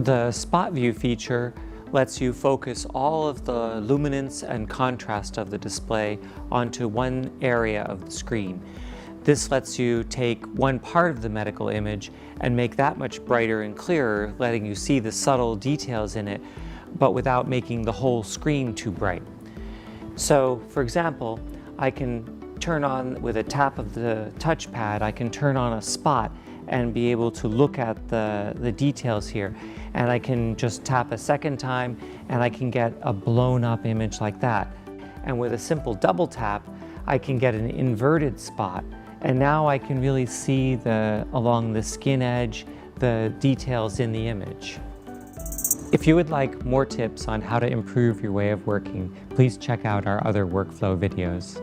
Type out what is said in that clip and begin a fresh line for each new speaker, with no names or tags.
The SpotView feature lets you focus all of the luminance and contrast of the display onto one area of the screen. This lets you take one part of the medical image and make that much brighter and clearer, letting you see the subtle details in it, but without making the whole screen too bright. So, for example, I can turn on, with a tap of the touchpad, I can turn on a spot and be able to look at the details here. And I can just tap a second time and I can get a blown up image like that. And with a simple double tap, I can get an inverted spot. And now I can really see along the skin edge, the details in the image. If you would like more tips on how to improve your way of working, please check out our other workflow videos.